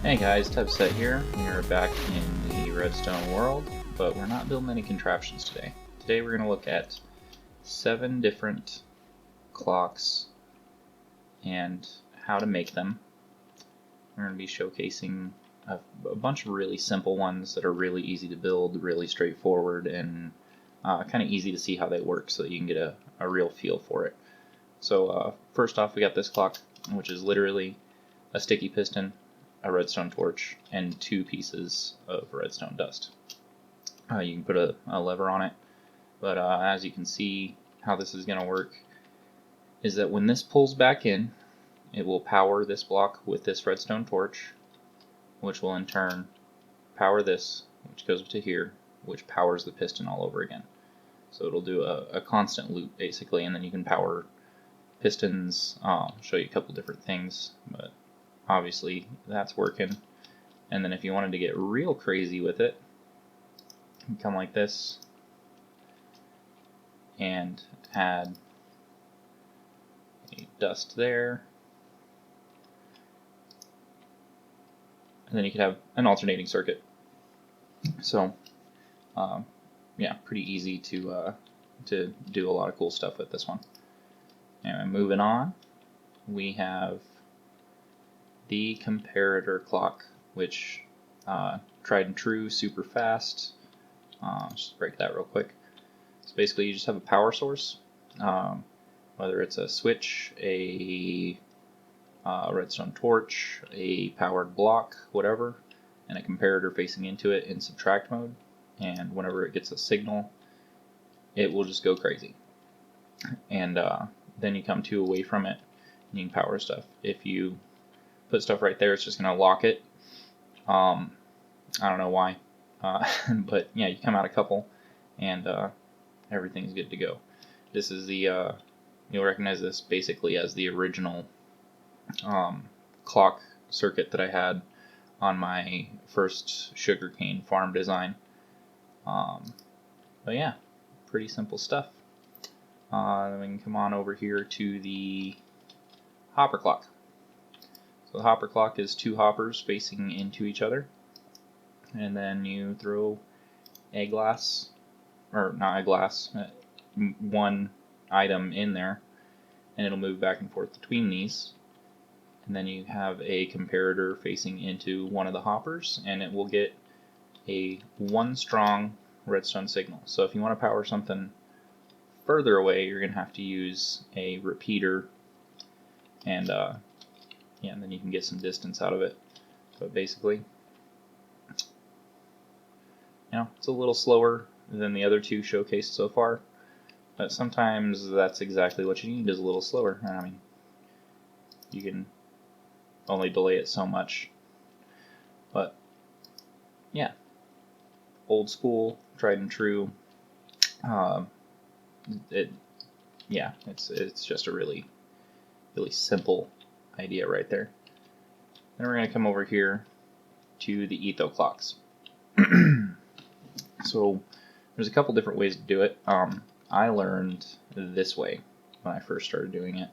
Hey guys, Typeset here. We are back in the Redstone world, but we're not building any contraptions today. Today we're going to look at 7 different clocks and how to make them. We're going to be showcasing a bunch of really simple ones that are really easy to build, really straightforward, and kind of easy to see how they work so that you can get a real feel for it. So first off, we got this clock, which is literally a sticky piston, a redstone torch, and 2 pieces of redstone dust. You can put a lever on it, but as you can see, how this is going to work is that when this pulls back in, it will power this block with this redstone torch, which will in turn power this, which goes to here, which powers the piston all over again. So it'll do a constant loop basically, and then you can power pistons. I'll show you a couple different things, but obviously that's working. And then if you wanted to get real crazy with it, you come like this and add a dust there, and then you could have an alternating circuit. So yeah, pretty easy to do a lot of cool stuff with this one. Anyway, moving on, we have the comparator clock, which tried and true, super fast. Just break that real quick. So basically you just have a power source, whether it's a switch, a redstone torch, a powered block, whatever, and a comparator facing into it in subtract mode, and whenever it gets a signal, it will just go crazy. And then you come away from it, and you can power stuff. If you put stuff right there, it's just going to lock it. I don't know why, but yeah, you come out a couple, and everything's good to go. This is the you'll recognize this basically as the original clock circuit that I had on my first sugarcane farm design. But yeah, pretty simple stuff. Then we can come on over here to the hopper clock. So the hopper clock is 2 hoppers facing into each other, and then you throw a glass, or not a glass, one item in there, and it'll move back and forth between these. And then you have a comparator facing into one of the hoppers, and it will get a 1 strong redstone signal. So if you want to power something further away, you're going to have to use a repeater, and yeah, and then you can get some distance out of it. But basically, it's a little slower than the other 2 showcased so far, but sometimes that's exactly what you need, is a little slower. I mean, you can only delay it so much, but yeah, old school, tried and true. It's just a really simple idea right there. Then we're going to come over here to the etho clocks. So there's a couple different ways to do it. I learned this way when I first started doing it.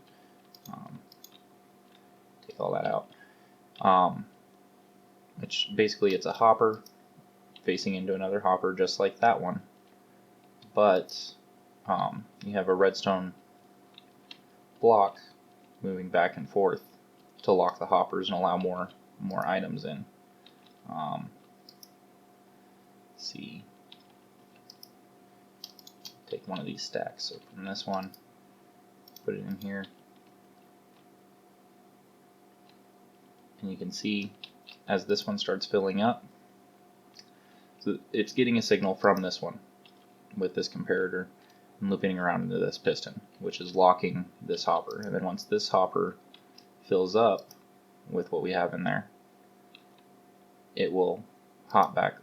Take all that out. Which basically it's a hopper facing into another hopper just like that one, but you have a redstone block moving back and forth to lock the hoppers and allow more items in. Let's see. Take one of these stacks, open this one, put it in here, and you can see as this one starts filling up, so it's getting a signal from this one with this comparator and looping around into this piston, which is locking this hopper. And then once this hopper fills up with what we have in there, it will hop back.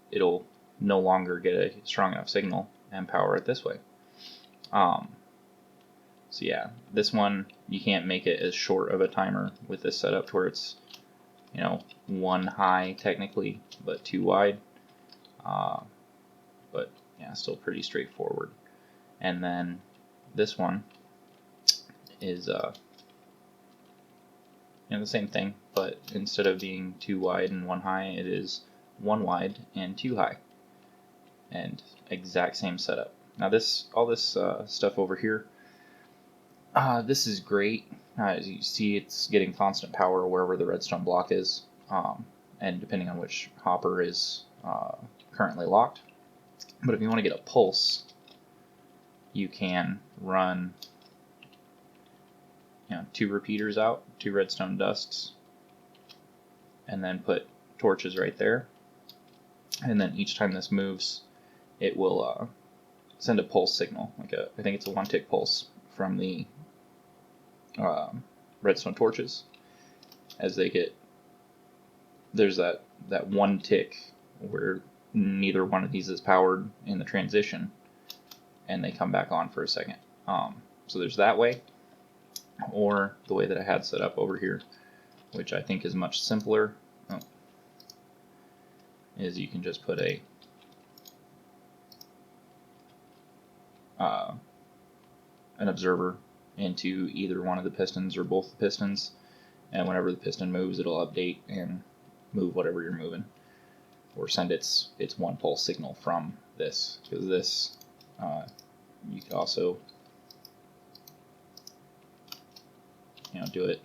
It'll no longer get a strong enough signal and power it this way. So yeah, this one you can't make it as short of a timer with this setup to where it's 1 high technically, but 2 wide. But yeah, still pretty straightforward. And then this one is the same thing, but instead of being 2 wide and 1 high, it is 1 wide and 2 high, and exact same setup. Now all this stuff over here, this is great. As you see, it's getting constant power wherever the redstone block is, and depending on which hopper is currently locked. But if you want to get a pulse, you can run 2 repeaters out, 2 redstone dusts, and then put torches right there. And then each time this moves, it will send a pulse signal, I think it's a 1-tick pulse from the redstone torches. As they get, there's that 1 tick where neither one of these is powered in the transition, and they come back on for a second. So there's that way, or the way that I had set up over here, which I think is much simpler, is you can just put an observer into either one of the pistons or both the pistons, and whenever the piston moves, it'll update and move whatever you're moving, or send its 1 pulse signal from this, because this you could also do it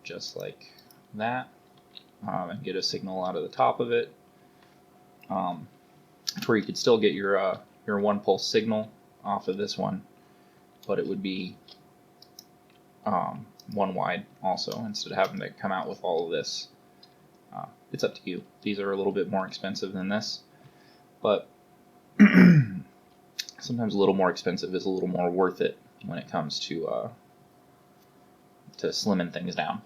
just like that, and get a signal out of the top of it, where you could still get your 1 pulse signal off of this one, but it would be 1 wide also, instead of having to come out with all of this. It's up to you. These are a little bit more expensive than this, but sometimes a little more expensive is a little more worth it when it comes to slimming things down.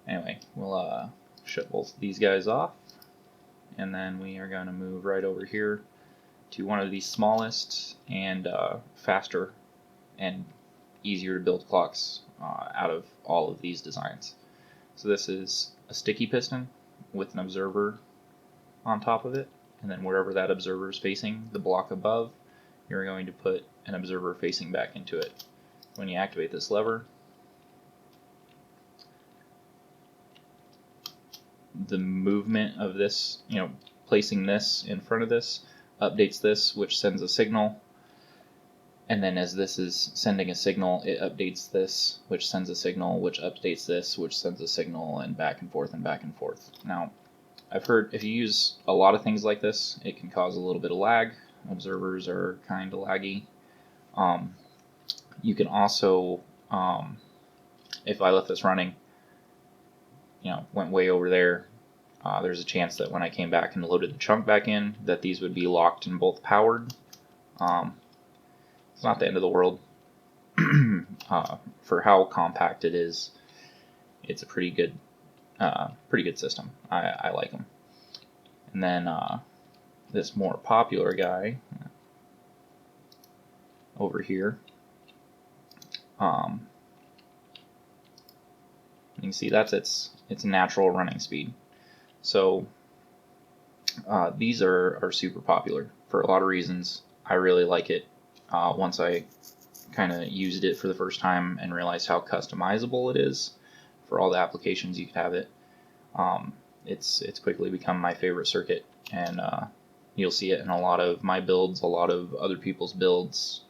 Anyway, we'll shut both of these guys off, and then we are going to move right over here to one of the smallest and faster and easier to build clocks out of all of these designs. So this is a sticky piston with an observer on top of it, and then wherever that observer is facing the block above, you're going to put an observer facing back into it. When you activate this lever, the movement of this, placing this in front of this, updates this, which sends a signal. And then as this is sending a signal, it updates this, which sends a signal, which updates this, which sends a signal, and back and forth and back and forth. Now, I've heard if you use a lot of things like this, it can cause a little bit of lag. Observers are kind of laggy. You can also, if I left this running, went way over there, there's a chance that when I came back and loaded the chunk back in, that these would be locked and both powered. It's not the end of the world. For how compact it is, it's a pretty good system. I like them. And then this more popular guy over here, you can see that's its natural running speed. So these are super popular for a lot of reasons. I really like it. Once I kind of used it for the first time and realized how customizable it is for all the applications you could have it, it's quickly become my favorite circuit, and you'll see it in a lot of my builds, a lot of other people's builds.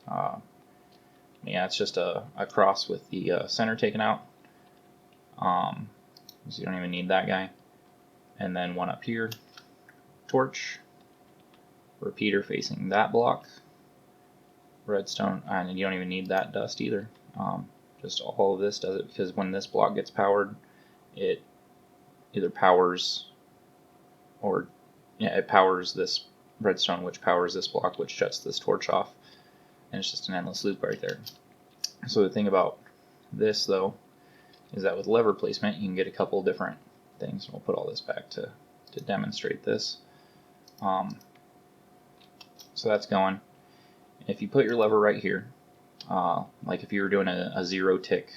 Yeah, it's just a cross with the center taken out, so you don't even need that guy. And then one up here, torch, repeater facing that block, redstone, and you don't even need that dust either. Just all of this does it, because when this block gets powered, it either powers, or it powers this redstone, which powers this block, which shuts this torch off, and it's just an endless loop right there. So the thing about this, though, is that with lever placement, you can get a couple different things. We'll put all this back to demonstrate this. So that's going. If you put your lever right here, like if you were doing a 0-tick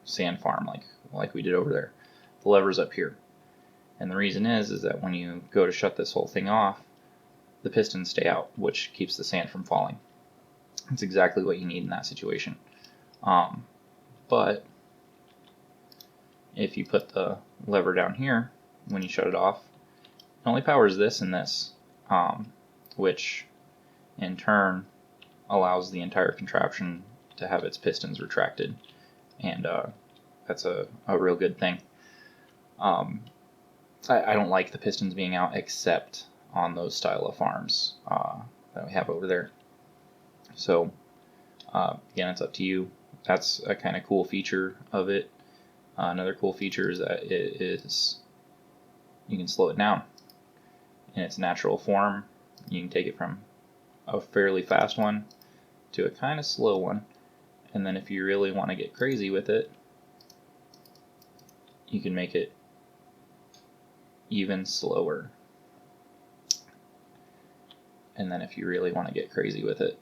sand farm, like we did over there, the lever's up here. And the reason is that when you go to shut this whole thing off, the pistons stay out, which keeps the sand from falling. It's exactly what you need in that situation. But if you put the lever down here, when you shut it off, it only powers this and this, which in turn allows the entire contraption to have its pistons retracted, and that's a real good thing. I don't like the pistons being out except on those style of farms that we have over there. So again, it's up to you. That's a kind of cool feature of it. Another cool feature is that it is, you can slow it down in its natural form. You can take it from a fairly fast one to a kind of slow one, and then if you really want to get crazy with it, you can make it even slower. And then if you really want to get crazy with it,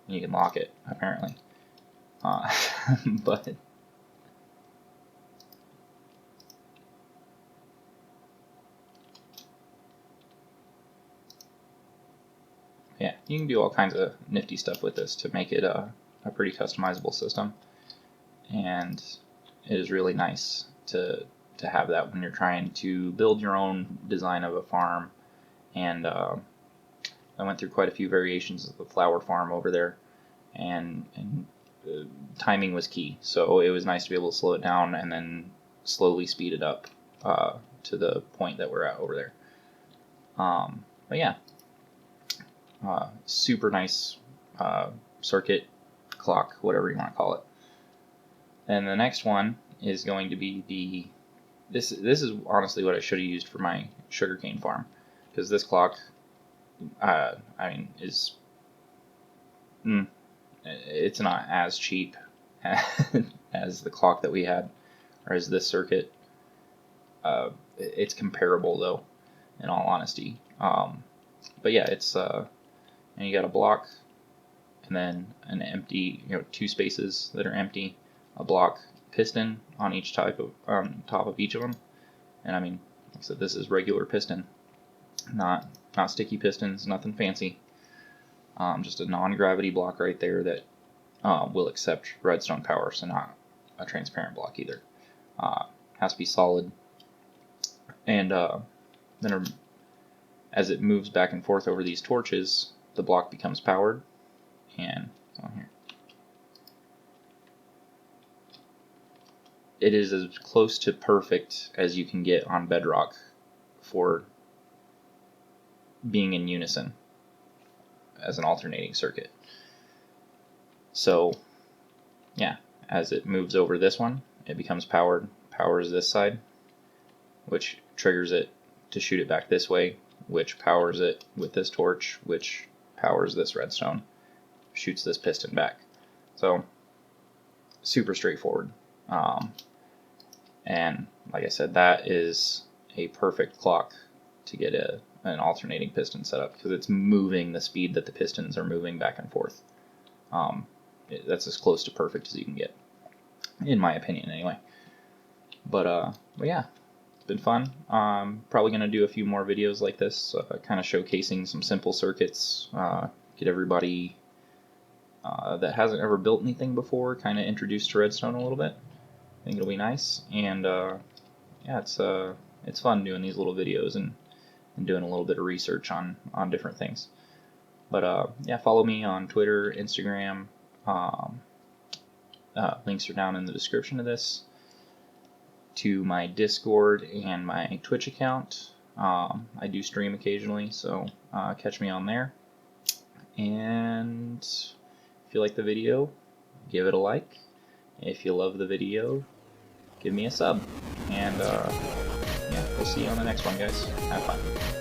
you can lock it, apparently. But yeah, you can do all kinds of nifty stuff with this to make it a pretty customizable system, and it is really nice to have that when you're trying to build your own design of a farm. And I went through quite a few variations of the flower farm over there, and timing was key, so it was nice to be able to slow it down and then slowly speed it up to the point that we're at over there. But yeah, super nice circuit, clock, whatever you want to call it. And the next one is going to be this is honestly what I should have used for my sugarcane farm, because this clock, I mean, is it's not as cheap as the clock that we had, or as this circuit. It's comparable though, in all honesty. But yeah, it's and you got a block, and then an empty, two spaces that are empty, a block piston on each type of top of each of them. And I mean, like I said, this is regular piston, not sticky pistons, nothing fancy. Just a non-gravity block right there that will accept redstone power, so not a transparent block either. Has to be solid. And then as it moves back and forth over these torches, the block becomes powered. And on here, it is as close to perfect as you can get on Bedrock for being in unison as an alternating circuit. So yeah, as it moves over this one, it becomes powered, powers this side, which triggers it to shoot it back this way, which powers it with this torch, which powers this redstone, shoots this piston back. So super straightforward. And like I said, that is a perfect clock to get an alternating piston set up, because it's moving the speed that the pistons are moving back and forth. That's as close to perfect as you can get, in my opinion anyway. But yeah, it's been fun. Probably going to do a few more videos like this, kind of showcasing some simple circuits, get everybody that hasn't ever built anything before kind of introduced to redstone a little bit. I think it'll be nice, and yeah, it's fun doing these little videos and doing a little bit of research on different things. But yeah, follow me on Twitter, Instagram. Links are down in the description of this, to my Discord and my Twitch account. I do stream occasionally, so catch me on there. And if you like the video, give it a like. If you love the video, give me a sub. And yeah, we'll see you on the next one, guys. Have fun.